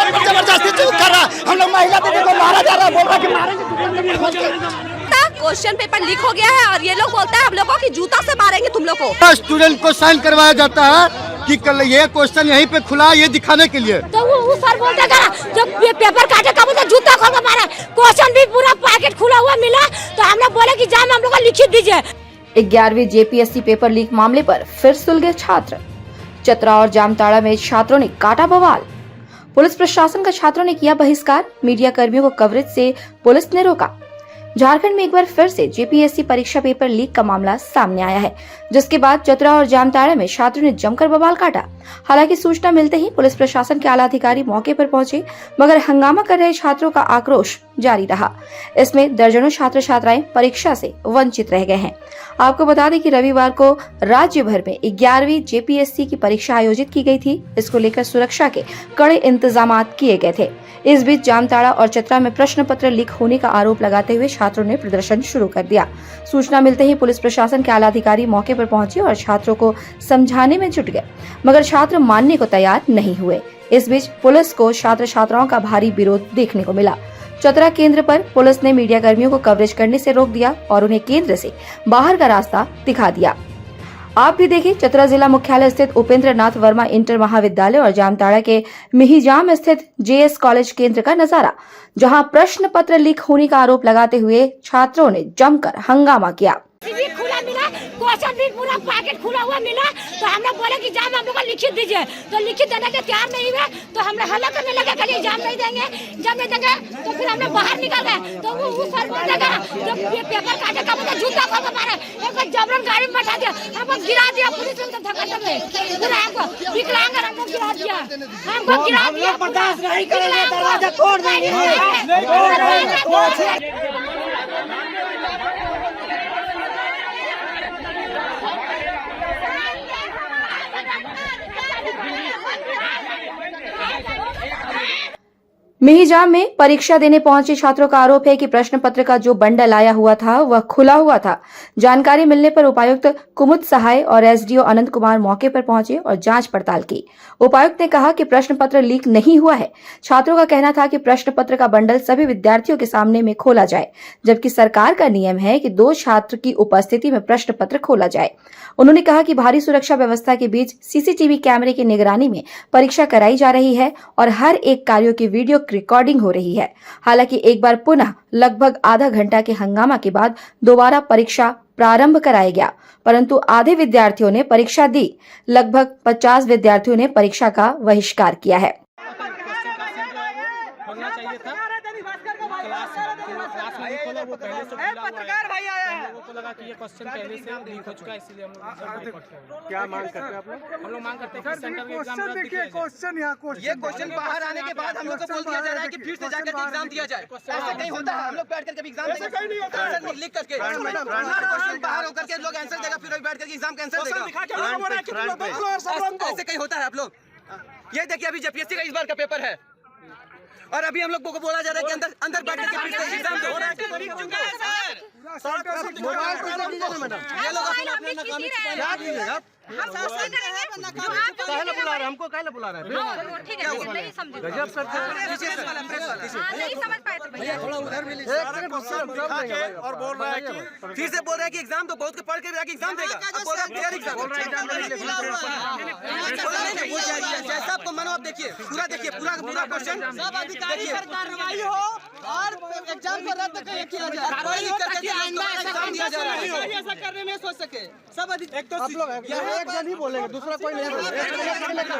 जबरदस्ती चूक कर रहा है। हम लोग महिला दीदी को मारा जा रहा है, बोल रहा है कि मारेंगे। क्वेश्चन पेपर लीक हो गया है और ये लोग बोलते हैं हम लोगों की जूता से मारेंगे तुम लोग को। स्टूडेंट को साइन करवाया जाता है कि कल ये क्वेश्चन यहीं पे खुला, ये दिखाने के लिए। तो वो सर बोलते हैं जब पेपर काटे कब तो जूता खोल के मारा, क्वेश्चन भी पूरा पैकेट खुला हुआ मिला, तो हम लोग बोले कि जाम हम लोग को लिखित दीजिए। 11वीं जेपीएससी पेपर लीक मामले पर फिर सुलगे छात्र। चतरा और जामताड़ा में छात्रों ने काटा बवाल। पुलिस प्रशासन का छात्रों ने किया बहिष्कार, मीडिया कर्मियों को कवरेज से पुलिस ने रोका। झारखंड में एक बार फिर से जेपीएससी परीक्षा पेपर लीक का मामला सामने आया है, जिसके बाद चतरा और जामताड़ा में छात्रों ने जमकर बवाल काटा। हालांकि सूचना मिलते ही पुलिस प्रशासन के आला अधिकारी मौके पर पहुंचे, मगर हंगामा कर रहे छात्रों का आक्रोश जारी रहा। इसमें दर्जनों छात्र छात्राएं परीक्षा से वंचित रह गए हैं। आपको बता दें कि रविवार को राज्य भर में 11वीं जेपीएससी की परीक्षा आयोजित की गई थी। इसको लेकर सुरक्षा के कड़े इंतजाम किए गए थे। इस बीच जामताड़ा और चतरा में प्रश्न पत्र लीक होने का आरोप लगाते हुए छात्रों ने प्रदर्शन शुरू कर दिया। सूचना मिलते ही पुलिस प्रशासन के आला अधिकारी मौके पर पहुंचे और छात्रों को समझाने में जुट गए, मगर छात्र मानने को तैयार नहीं हुए। इस बीच पुलिस को छात्र छात्राओं का भारी विरोध देखने को मिला। चतरा केंद्र पर पुलिस ने मीडिया कर्मियों को कवरेज करने से रोक दिया और उन्हें केंद्र से बाहर का रास्ता दिखा दिया। आप भी देखिए चतरा जिला मुख्यालय स्थित उपेंद्र नाथ वर्मा इंटर महाविद्यालय और जामताड़ा के मिहिजाम स्थित जेएस कॉलेज केंद्र का नजारा, जहां प्रश्न पत्र लीक होने का आरोप लगाते हुए छात्रों ने जमकर हंगामा किया। खुला मिला, क्वेश्चन भी पूरा पैकेट खुला हुआ मिला, तो हम लोग बोले कि जाम हम लोग को लिखित दीजिए, तो लिखित देने के तैयार नहीं हुए, तो हम लोग हल्ला करने लगे कि जाम नहीं देंगे, जाम नहीं देंगे। तो फिर हम लोग बाहर निकल गए, तो वो सर बोलते हैं जब ये पेपर काटे कब तो जूता खोल के मारे, एक बार जबरन गाड़ी में बैठा दिया, हमको गिरा दिया पुलिस ने धक्का में, फिर हमको विकलांग हमको गिरा दिया, हमको गिरा दिया। बर्दाश्त नहीं करेंगे, दरवाजा तोड़ देंगे। मिहिजाम में परीक्षा देने पहुंचे छात्रों का आरोप है कि प्रश्न पत्र का जो बंडल आया हुआ था वह खुला हुआ था। जानकारी मिलने पर उपायुक्त कुमुद सहाय और एसडीओ अनंत कुमार मौके पर पहुंचे और जांच पड़ताल की। उपायुक्त ने कहा कि प्रश्न पत्र लीक नहीं हुआ है। छात्रों का कहना था कि प्रश्न पत्र का बंडल सभी विद्यार्थियों के सामने में खोला जाए, जबकि सरकार का नियम है कि 2 छात्र की उपस्थिति में प्रश्न पत्र खोला जाए। उन्होंने कहा कि भारी सुरक्षा व्यवस्था के बीच सीसीटीवी कैमरे की निगरानी में परीक्षा कराई जा रही है और हर एक कार्यों की वीडियो रिकॉर्डिंग हो रही है। हालांकि एक बार पुनः लगभग आधा घंटा के हंगामा के बाद दोबारा परीक्षा प्रारंभ कराया गया, परंतु आधे विद्यार्थियों ने परीक्षा दी। लगभग 50 विद्यार्थियों ने परीक्षा का बहिष्कार किया है। पत्रकार भाई आया है, लोगों को लगा कि ये क्वेश्चन पहले से लीक हो चुका है, इसलिए हम लोग क्या मांग करते हैं? हम लोग मांग करते हैं कि सेंटर के एग्जाम रद्द किया जाए। ये क्वेश्चन बाहर आने के बाद हम लोग को बोल दिया जा रहा है कि फिर से जाकर एग्जाम दिया जाए। ऐसा नहीं होता है, हम लोग बैठ करके एग्जाम देंगे, लिख करके क्वेश्चन बाहर होकर के लोग आंसर देगा, फिर बैठ करके एग्जाम कैंसिल देगा। ऐसे कहीं होता है? आप लोग ये देखिए, अभी जेपीएससी का इस बार का पेपर है और अभी हम लोग को बोला जा रहा है कि अंदर बैठ के एग्जाम दो। ये लोग अपने नाकामी क्या कीजिएगा? हमको काहे बुला रहे हैं? ठीक है, नहीं समझे, गजब करते हैं। नहीं समझ पाए थे भैया। थोड़ा उधर भी और बोल रहा है कि फिर से बोल रहा है कि एग्जाम तो बहुत के पढ़ के जाके एग्जाम देगा। बोल रहा है जैसा आपको मानो आप देखिए, पूरा देखिए, पूरा क्वेश्चन सब अधिकारी पर कार्रवाई हो और एग्जाम को रद्द किया जाए। ऐसा करने में सोच सके सब एक तो आप लोग एक जन ही बोलेंगे, दूसरा कोई नहीं बोलेगा।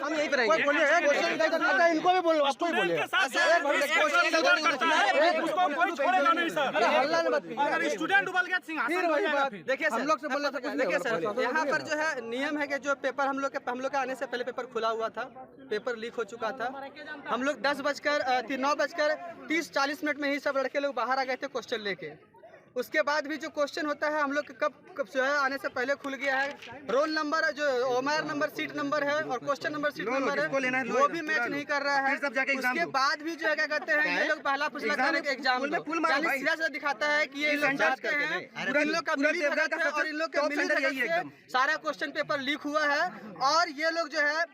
हम यहीं पे रहेंगे। इनको भी बोलो, आपको भी बोलेगा। देखिए हम लोग से बोलने से देखिए सर, यहाँ पर जो है नियम है कि जो पेपर हम लोग के आने से पहले पेपर खुला हुआ था, पेपर लीक हो चुका था। हम लोग 9:30-40 मिनट में ही सब लड़के लोग बाहर आ गए थे क्वेश्चन लेके। उसके बाद भी जो क्वेश्चन होता है हम लोग कब जो है आने से पहले खुल गया है। रोल नंबर जो ओएमआर नंबर, सीट नंबर है और क्वेश्चन नंबर, सीट नंबर है, वो भी मैच नहीं कर रहा है। उसके बाद भी जो है क्या कहते हैं, ये लोग पहला पिछला करने के एग्जाम सीधा से दिखाता है कि ये लोग चाहते हैं, इन लोग का मिलीभगत है और इन लोग का मिलीभगत से सारा क्वेश्चन पेपर लीक हुआ है। और ये लोग जो है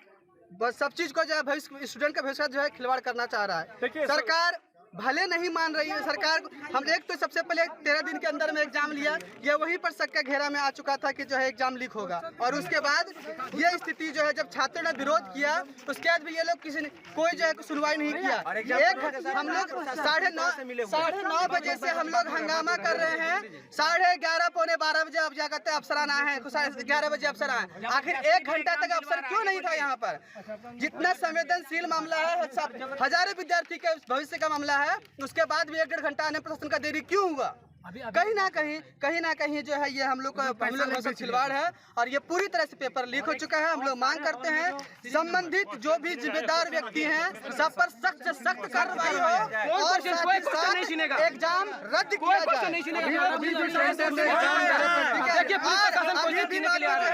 बस सब चीज को जो है भविष्य स्टूडेंट का भविष्य जो है खिलवाड़ करना चाह रहा है। सरकार भले नहीं मान रही है। सरकार हम एक तो सबसे पहले 13 दिन के अंदर में एग्जाम लिया, ये वहीं पर शक का घेरा में आ चुका था कि जो है एग्जाम लीक होगा। और उसके बाद ये स्थिति जो है जब छात्रों ने विरोध किया उसके बाद भी ये लोग किसी ने कोई जो है सुनवाई नहीं किया। हम लोग 9:30 बजे से हम लोग हंगामा कर रहे हैं। 11:30 पौने 12 बजे अब जाकर अफसरान आए हैं, 11 बजे अफसर आए। आखिर 1 घंटा तक अफसर क्यों नहीं था यहाँ पर? जितना संवेदनशील मामला है, हजारों विद्यार्थी के भविष्य का मामला है, उसके बाद भी 1-1.5 घंटा आने प्रशासन का देरी क्यों हुआ? कहीं ना कहीं जो है ये हम लोग का खिलवाड़ है और ये पूरी तरह से पेपर लीक हो चुका है। हम लोग मांग करते हैं संबंधित जो भी जिम्मेदार व्यक्ति हैं सब पर सख्त से सख्त कार्रवाई हो और एग्जाम रद्द किया जाए।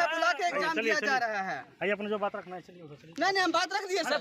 बुला के एग्जाम दिया जा रहा है। अपने जो बात रखना है चलिए। नहीं हम बात रख दिए सर,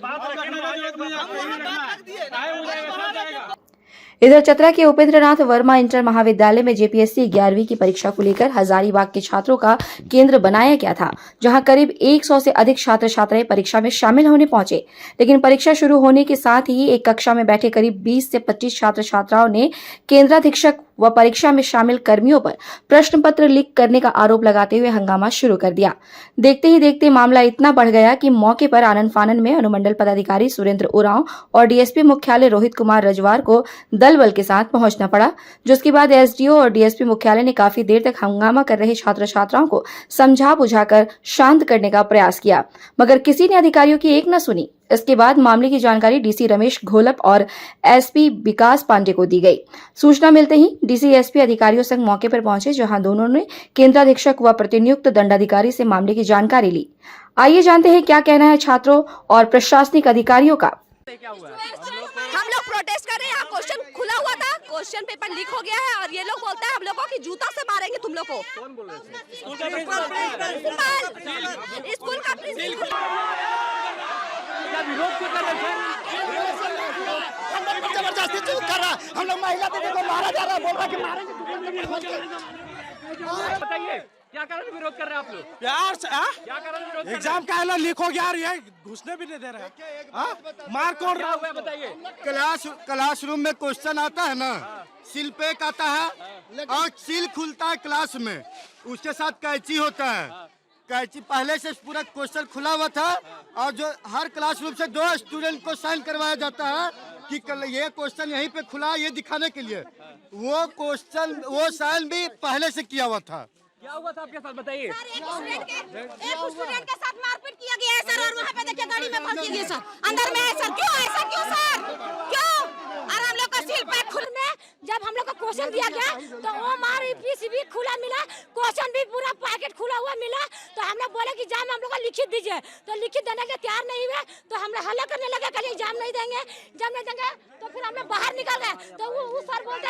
इधर चतरा के उपेंद्रनाथ वर्मा इंटर महाविद्यालय में जेपीएससी 11वीं की परीक्षा को लेकर हजारीबाग के छात्रों का केंद्र बनाया गया था, जहां करीब 100 से अधिक छात्र छात्राएं परीक्षा में शामिल होने पहुंचे। लेकिन परीक्षा शुरू होने के साथ ही एक कक्षा में बैठे करीब 20 से 25 छात्र छात्राओं ने केंद्राधीक्षक व परीक्षा में शामिल कर्मियों पर प्रश्न पत्र लीक करने का आरोप लगाते हुए हंगामा शुरू कर दिया। देखते ही देखते मामला इतना बढ़ गया कि मौके पर आनन फानन में अनुमंडल पदाधिकारी सुरेंद्र उरांव और डीएसपी मुख्यालय रोहित कुमार रजवार को दल बल के साथ पहुंचना पड़ा, जिसके बाद एसडीओ और डीएसपी मुख्यालय ने काफी देर तक हंगामा कर रहे छात्र छात्राओं को समझा बुझाकर शांत करने का प्रयास किया, मगर किसी ने अधिकारियों की एक न सुनी। इसके बाद मामले की जानकारी डीसी रमेश घोलप और एसपी विकास पांडे को दी गई। सूचना मिलते ही डीसी एसपी अधिकारियों संग मौके पर पहुंचे, जहां दोनों ने केंद्राधीक्षक व प्रतिनियुक्त दंडाधिकारी से मामले की जानकारी ली। आइए जानते हैं क्या कहना है छात्रों और प्रशासनिक अधिकारियों का। हम लोग प्रोटेस्ट कर रहे हैं। यहाँ क्वेश्चन खुला हुआ था, क्वेश्चन पेपर लीक हो गया है और ये लोग बोलते हैं हम लोगों की जूता से मारेंगे तुम लोग को। कौन बोल रहे थे? स्कूल का प्रिंसिपल। विरोध क्यों कर रहे हैं? जबरदस्ती चूक कर रहा, हम लोग महिला दीदी को मारा जा रहा है, बोल रहा कि मारेंगे। बताइए क्या कारण विरोध कर रहे हैं आप लोग? प्यार से क्या कारण विरोध? एग्जाम का है लीक हो गया, ये घुसने भी नहीं दे रहे। मार कौन रहा है बताइए। क्लासरूम में क्वेश्चन आता है ना, सील पैक आता है और सील खुलता है क्लास में, उसके साथ कैंची होता है। कैंची पहले से पूरा क्वेश्चन खुला हुआ था और जो हर क्लासरूम से 2 स्टूडेंट को साइन करवाया जाता है कि ये क्वेश्चन यहीं पे खुला है, ये दिखाने के लिए। वो साइन भी पहले से किया हुआ था। क्या हुआ था आपके साथ बताइए? एक स्टूडेंट के साथ मारपीट किया गया है सर, और वहाँ पे देखिए गाड़ी में भर दिया सर, अंदर में है सर। क्यों ऐसा क्यों सर, क्यों? और हम लोग का सील पैक खुलने जब हम लोग को क्वेश्चन दिया गया तो वो मार भी खुला मिला, क्वेश्चन भी पूरा पैकेट खुला हुआ मिला। तो हम लोग बोले कि एग्जाम हम लोग को लिखित दीजिए, तो लिखित देने के तैयार नहीं हुए। तो हम लोग हल्ला करने लगे कि एग्जाम नहीं देंगे, एग्जाम नहीं देंगे। तो फिर हम लोग बाहर निकल गए तो वो सर बोलते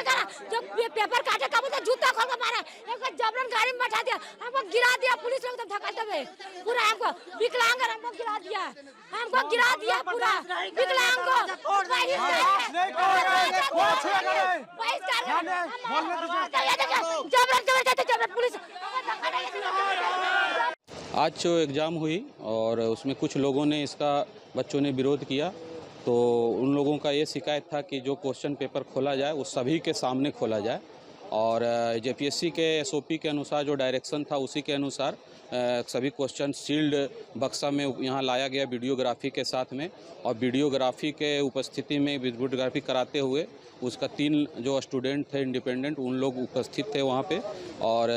जब पेपर काटे का बोलते जूता खोल के मारे, एक जबरन गाड़ी में बैठा दिया, हमको गिरा दिया पुलिस लोग, तो धक्का दबे पूरा हमको विकलांग हमको गिरा दिया, पूरा विकलांग को। आज जो एग्ज़ाम हुई और उसमें कुछ लोगों ने बच्चों ने विरोध किया, तो उन लोगों का ये शिकायत था कि जो क्वेश्चन पेपर खोला जाए वो सभी के सामने खोला जाए और जेपीएससी के एसओपी के अनुसार जो डायरेक्शन था उसी के अनुसार सभी क्वेश्चन सील्ड बक्सा में यहाँ लाया गया वीडियोग्राफी के साथ में। और वीडियोग्राफी के उपस्थिति में वीडियोग्राफी कराते हुए उसका 3 जो स्टूडेंट थे इंडिपेंडेंट, उन लोग उपस्थित थे वहाँ पे और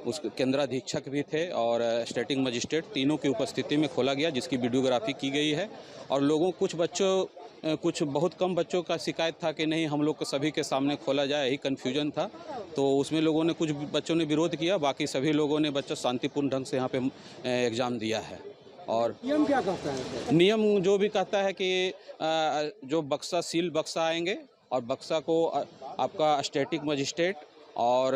उस केंद्राधीक्षक भी थे और स्टेटिंग मजिस्ट्रेट, तीनों की उपस्थिति में खोला गया, जिसकी वीडियोग्राफी की गई है। और लोगों कुछ बहुत कम बच्चों का शिकायत था कि नहीं हम लोग को सभी के सामने खोला जाए, यही कन्फ्यूजन था। तो उसमें लोगों ने कुछ बच्चों ने विरोध किया, बाकी सभी लोगों ने बच्चों शांतिपूर्ण ढंग से यहाँ पे एग्ज़ाम दिया है। और नियम क्या कहता है? नियम जो भी कहता है कि जो बक्सा सील बक्सा आएंगे और बक्सा को आपका स्टैटिक मजिस्ट्रेट और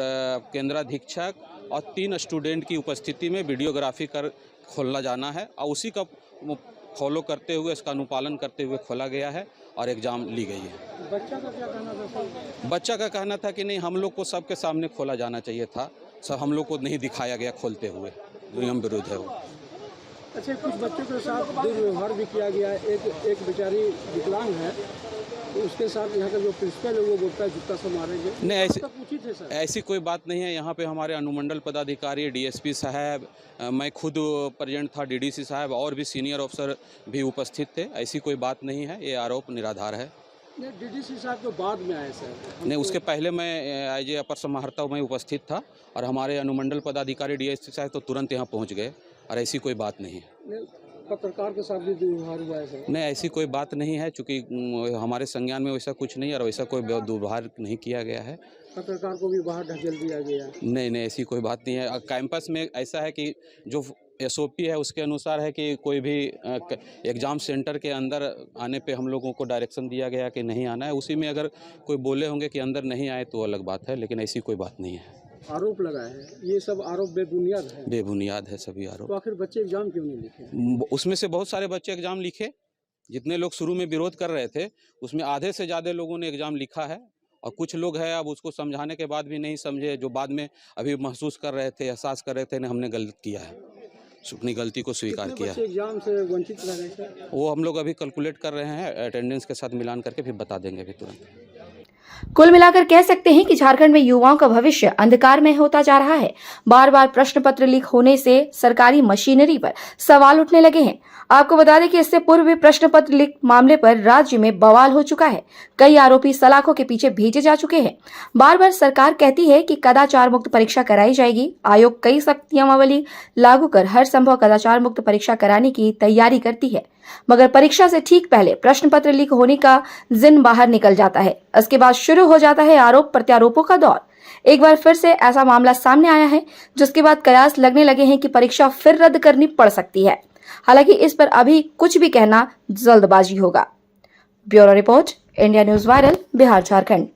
केंद्राधीक्षक और 3 स्टूडेंट की उपस्थिति में वीडियोग्राफी कर खोलना जाना है और उसी का फॉलो करते हुए, इसका अनुपालन करते हुए खोला गया है और एग्ज़ाम ली गई है। बच्चा का क्या कहना था? बच्चा का कहना था कि नहीं हम लोग को सबके सामने खोला जाना चाहिए था, सब हम लोग को नहीं दिखाया गया खोलते हुए, नियम विरुद्ध है वो। अच्छा, कुछ बच्चों के साथ दुर्व्यवहार भी किया गया है। एक बेचारी विकलांग है, तो उसके साथ यहाँ का जो प्रिंसिपल है वो बोलता है जूता से मारेंगे। नहीं, सर ऐसी कोई बात नहीं है। यहाँ पे हमारे अनुमंडल पदाधिकारी, डीएसपी साहब, मैं खुद प्रेजेंट था, डीडीसी साहब और भी सीनियर अफसर भी उपस्थित थे। ऐसी कोई बात नहीं है, ये आरोप निराधार है। डीडीसी साहब तो बाद में आए सर। नहीं, उसके पहले मैं एज ए अपर समाहर्ता में उपस्थित था और हमारे अनुमंडल पदाधिकारी डीएसपी साहब तो तुरंत यहाँ पहुँच गए और ऐसी कोई बात नहीं है। पत्रकार के साथ भी दुर्व्यवहार हुआ है सर? नहीं, ऐसी कोई बात नहीं है, चूँकि हमारे संज्ञान में वैसा कुछ नहीं और वैसा कोई दुर्व्यवहार नहीं किया गया है। पत्रकार को भी बाहर ढकेल दिया गया है? नहीं, ऐसी कोई बात नहीं है। कैंपस में ऐसा है कि जो एसओपी है उसके अनुसार है कि कोई भी एग्ज़ाम सेंटर के अंदर आने पे हम लोगों को डायरेक्शन दिया गया कि नहीं आना है। उसी में अगर कोई बोले होंगे कि अंदर नहीं आए तो अलग बात है, लेकिन ऐसी कोई बात नहीं है। आरोप लगाए हैं, ये सब आरोप बेबुनियाद है? बेबुनियाद है सभी आरोप। तो आखिर बच्चे एग्जाम क्यों नहीं लिखे? उसमें से बहुत सारे बच्चे एग्ज़ाम लिखे। जितने लोग शुरू में विरोध कर रहे थे उसमें आधे से ज़्यादा लोगों ने एग्ज़ाम लिखा है और कुछ लोग हैं अब उसको समझाने के बाद भी नहीं समझे, जो बाद में अभी महसूस कर रहे थे, एहसास कर रहे थे ना हमने गलत किया है, अपनी गलती को स्वीकार किया है। एग्जाम से वंचित रह गए सर? वो हम लोग अभी कैलकुलेट कर रहे हैं, अटेंडेंस के साथ मिलान करके फिर बता देंगे अभी तुरंत। कुल मिलाकर कह सकते हैं कि झारखंड में युवाओं का भविष्य अंधकार में होता जा रहा है। बार बार प्रश्न पत्र लीक होने से सरकारी मशीनरी पर सवाल उठने लगे हैं। आपको बता दें कि इससे पूर्व भी प्रश्न पत्र लीक मामले पर राज्य में बवाल हो चुका है। कई आरोपी सलाखों के पीछे भेजे जा चुके हैं। बार बार सरकार कहती है कि कदाचार मुक्त परीक्षा कराई जाएगी। आयोग कई सख्त नियमावली लागू कर हर संभव कदाचार मुक्त परीक्षा कराने की तैयारी करती है, मगर परीक्षा से ठीक पहले प्रश्न पत्र लीक होने का जिन बाहर निकल जाता है। इसके बाद शुरू हो जाता है आरोप प्रत्यारोपों का दौर। एक बार फिर से ऐसा मामला सामने आया है, जिसके बाद कयास लगने लगे हैं कि परीक्षा फिर रद्द करनी पड़ सकती है। हालांकि इस पर अभी कुछ भी कहना जल्दबाजी होगा। Bureau report, India news viral, Bihar Jharkhand.